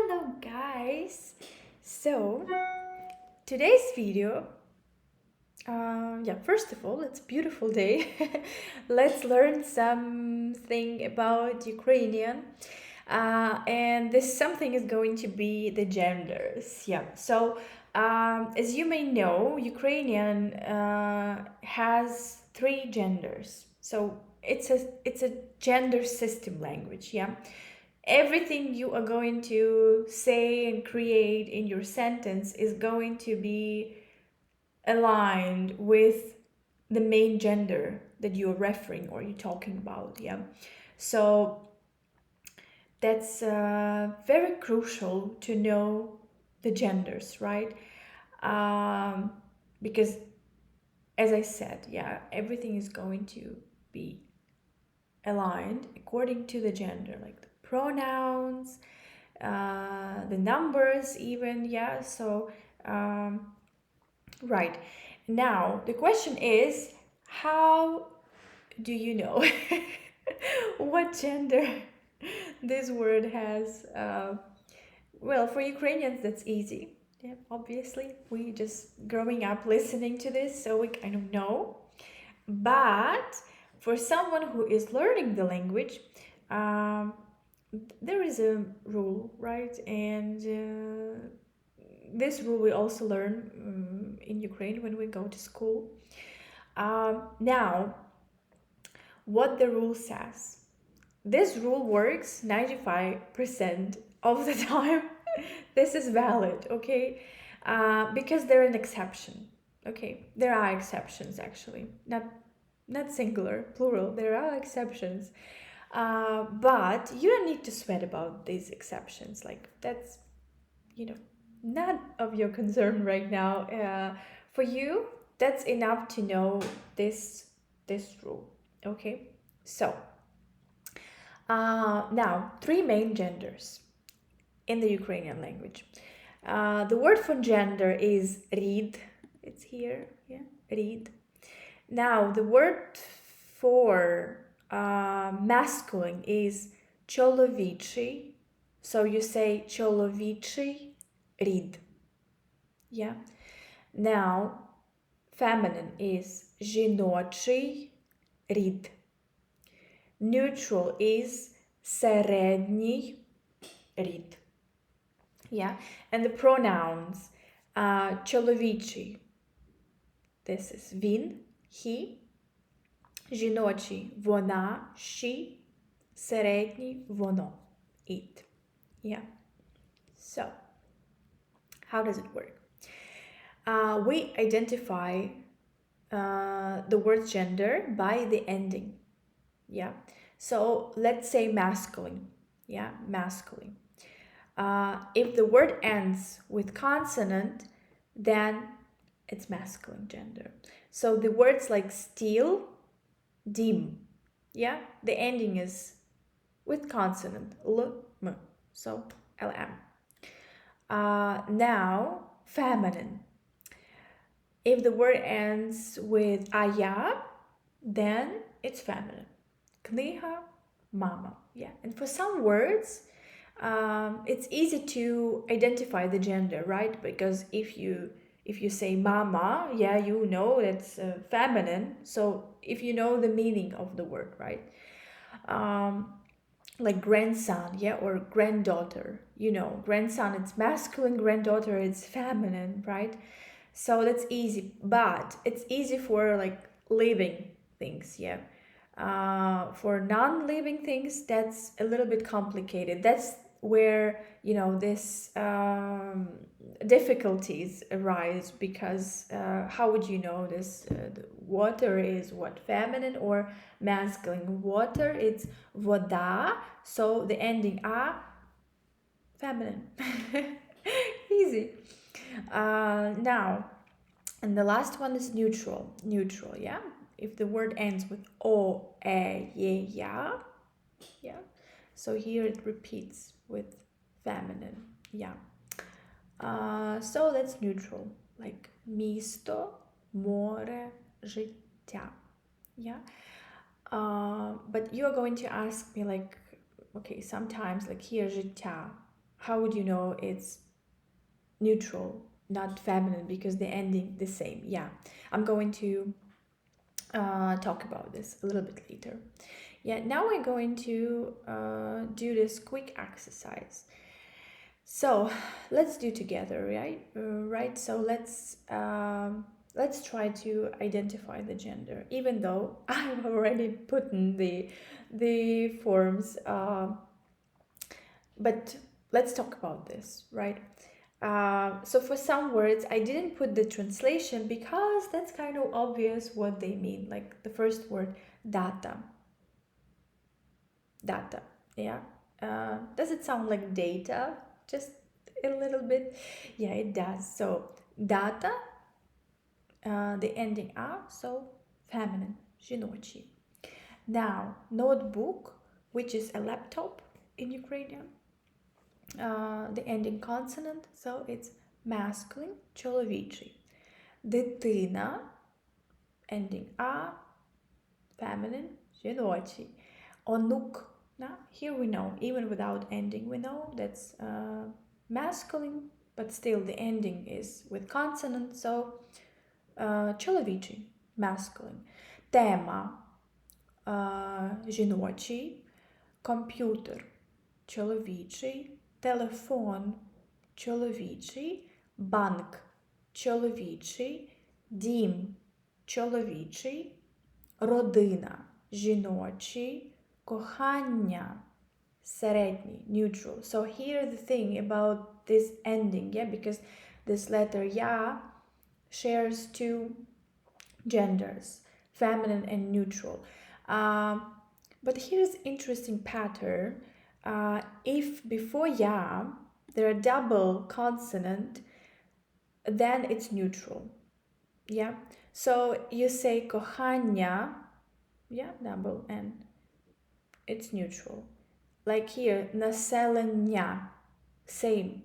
Hello guys! So today's video, first of all, it's a beautiful day. Let's learn something about Ukrainian. And this something is going to be the genders. As you may know, Ukrainian has three genders. So it's a gender system language. Everything you are going to say and create in your sentence is going to be aligned with the main gender that you're referring or you're talking about. So that's very crucial to know the genders, right? Because as I said, everything is going to be aligned according to the gender, like the pronouns, the numbers even. Right now the question is, how do you know what gender this word has? Well, for Ukrainians that's easy. Obviously we just growing up listening to this, so we kind of know. But for someone who is learning the language, there is a rule, right? And this rule we also learn in Ukraine when we go to school. Now, what the rule says. This rule works 95% of the time. This is valid, okay? Because they're an exception, okay? There are exceptions, actually. Not singular, plural. There are exceptions. But you don't need to sweat about these exceptions. Like, that's, none of your concern right now. For you, that's enough to know this rule, okay? So now, three main genders in the Ukrainian language. The word for gender is rid. It's here, rid. Now, the word for masculine is чоловічий. So you say чоловічий рід. Now, feminine is жіночий рід. Neutral is середній рід. And the pronouns чоловічий. This is він, he. Жіночий вона, she. Середній воно, it. So, how does it work? We identify the word gender by the ending. So let's say masculine. Masculine. If the word ends with consonant, then it's masculine gender. So the words like steel, dim, the ending is with consonant, l, m, so lm. Now, feminine. If the word ends with aya, then it's feminine. Kniha, mama. And for some words, it's easy to identify the gender, right? Because if you say mama, you know it's feminine. So if you know the meaning of the word, right? Like grandson, or granddaughter. Grandson it's masculine, granddaughter it's feminine, right? So that's easy, but it's easy for like living things. For non-living things, that's a little bit complicated. That's where this difficulties arise, because how would you know this? Water is what, feminine or masculine? Water, it's voda, so the ending a, feminine. Easy. Now, and the last one is neutral. If the word ends with o, e, ye, ya, so here it repeats with feminine. So that's neutral, like місто, море, життя. But you are going to ask me, like, okay, sometimes like here життя, How would you know it's neutral, not feminine, because they're ending the same? Yeah, I'm going to talk about this a little bit later. Yeah, now we're going to do this quick exercise. So let's do together, right? Right. So let's try to identify the gender, even though I've already put in the forms. But let's talk about this, right? So for some words, I didn't put the translation because that's kind of obvious what they mean. Like the first word, data, data. Yeah. Does it sound like data? Just a little bit. Yeah, it does. So data, the ending a, so feminine, жіночий. Now, notebook, which is a laptop in Ukrainian, the ending consonant, so it's masculine, чоловічий. Дитина, ending a, feminine, жіночий. Онук, now, here we know, even without ending, we know that's masculine, but still the ending is with consonant, so чоловічий, masculine. Тема, жіночий. Комп'ютер, чоловічий. Телефон, чоловічий. Банк, чоловічий. Дім, чоловічий. Родина, жіночий. Кохання, середній, neutral. So here the thing about this ending, yeah, because this letter ya shares two genders, feminine and neutral. But here's interesting pattern. If before ya there are double consonant, then it's neutral. Yeah. So you say кохання, yeah, double N. It's neutral. Like here, населення, same,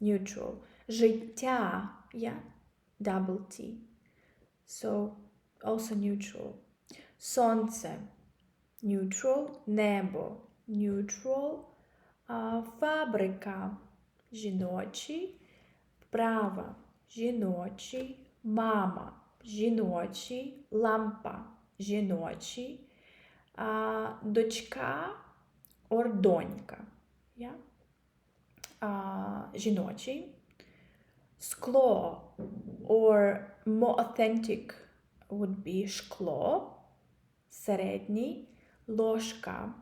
neutral. Життя, yeah, double T. So also neutral. Сонце, neutral. Небо, neutral. Фабрика, жіночий. Права, жіночий. Мама, жіночий. Лампа, жіночий. Дочка or донька, yeah? Жіночий. Скло, or more authentic would be шкло, середній. Ложка,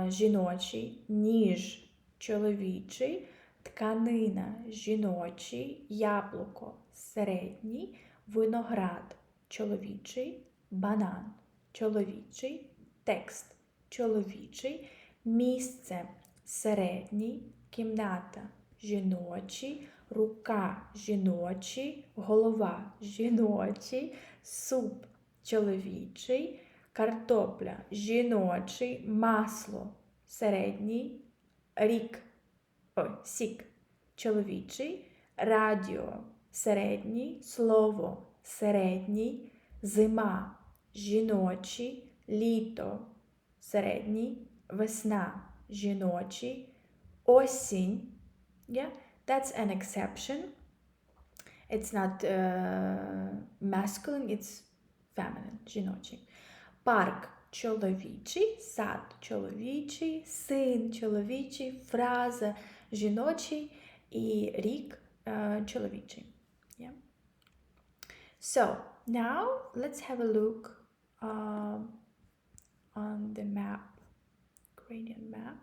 жіночий. Ніж, чоловічий. Тканина, жіночий. Яблуко, середній. Виноград, чоловічий. Банан, чоловічий. Текст, чоловічий. Місце, середній. Кімната, жіночий. Рука, жіночий. Голова, жіночий. Суп, чоловічий. Картопля, жіночий. Масло, середній. Сік, чоловічий. Радіо, середній. Слово, середній. Зима, жіночий. Літо, середній. Весна, жіночий. Осінь, yeah, that's an exception. It's not masculine, it's feminine, жіночий. Парк, чоловічий. Сад, чоловічий. Син, чоловічий. Фраза, жіночий. І рік, чоловічий. Yeah. So, now let's have a look on the map, Ukrainian map.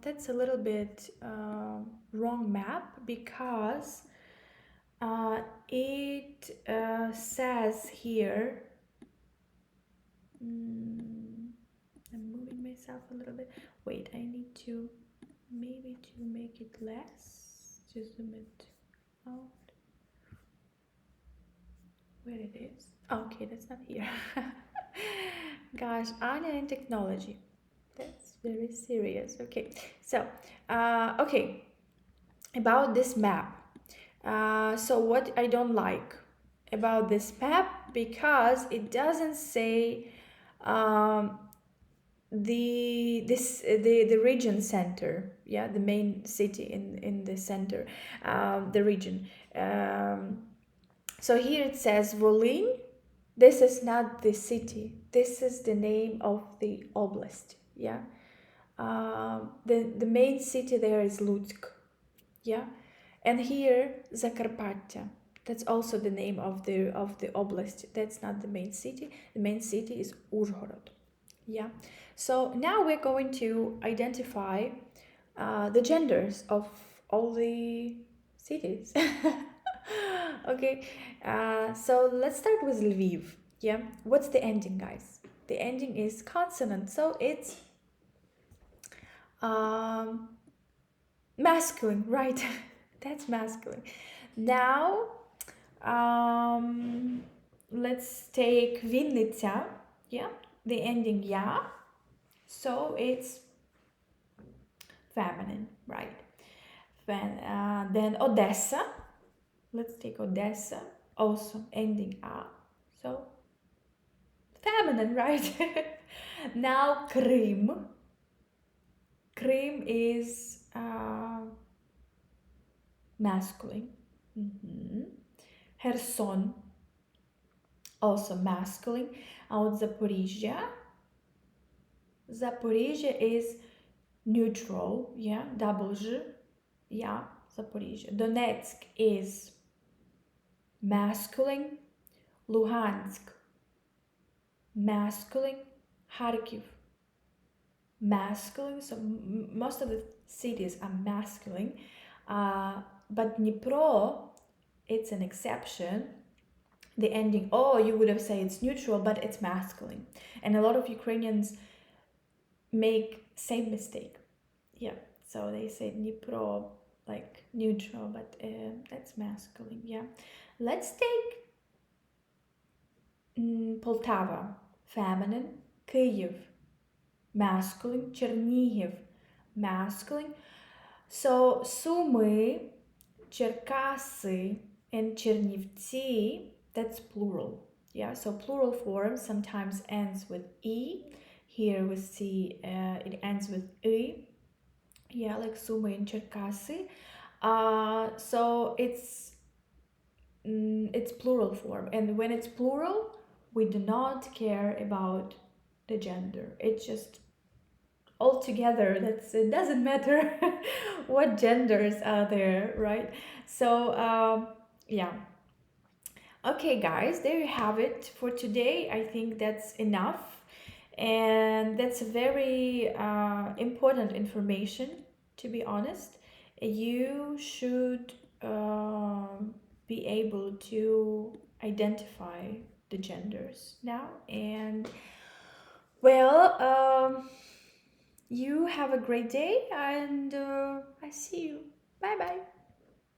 That's a little bit wrong map because it says here, I'm moving myself a little bit. Wait, I need to maybe to make it less, to zoom it out. Where it is? Okay, that's not here. Gosh, Anya and technology. That's very serious. Okay, so okay, about this map. So what I don't like about this map, because it doesn't say the region center, yeah, the main city in the center, the region. Um, so here it says Volyn. This is not the city. This is the name of the oblast. Yeah. The main city there is Lutsk. Yeah. And here Zakarpattia. That's also the name of the oblast. That's not the main city. The main city is Uzhhorod. Yeah. So now we're going to identify the genders of all the cities. Okay. So let's start with Lviv. Yeah. What's the ending, guys? The ending is consonant. So it's um, masculine, right? That's masculine. Now, um, let's take Vinnytsia. Yeah. The ending ya. So it's feminine, right? Then Odessa. Let's take Odessa. Also ending a. So feminine, right? Now Krim. Krim is masculine. Mhm. Kherson, also masculine. Out Zaporizhia. Zaporizhia is neutral, yeah, double Z, yeah, Zaporizhia. Donetsk is masculine. Luhansk, masculine. Kharkiv, masculine. So most of the cities are masculine. But Dnipro, it's an exception. The ending, oh, you would have said it's neutral, but it's masculine. And a lot of Ukrainians make same mistake. Yeah, so they say Dnipro, like neutral, but that's masculine. Yeah, let's take Poltava, feminine. Kyiv, masculine. Chernihiv, masculine. So Sumy, Cherkasy, and Chernivtsi, that's plural. Yeah, so plural form sometimes ends with e. Here we see it ends with e. Yeah, like Sumy and Cherkasy. So it's plural form, and when it's plural, we do not care about the gender. It's just all together. It doesn't matter what genders are there, right? So yeah. Okay, guys, there you have it for today. I think that's enough, and that's very important information. To be honest, you should be able to identify the genders now. And well, you have a great day, and I see you. Bye bye.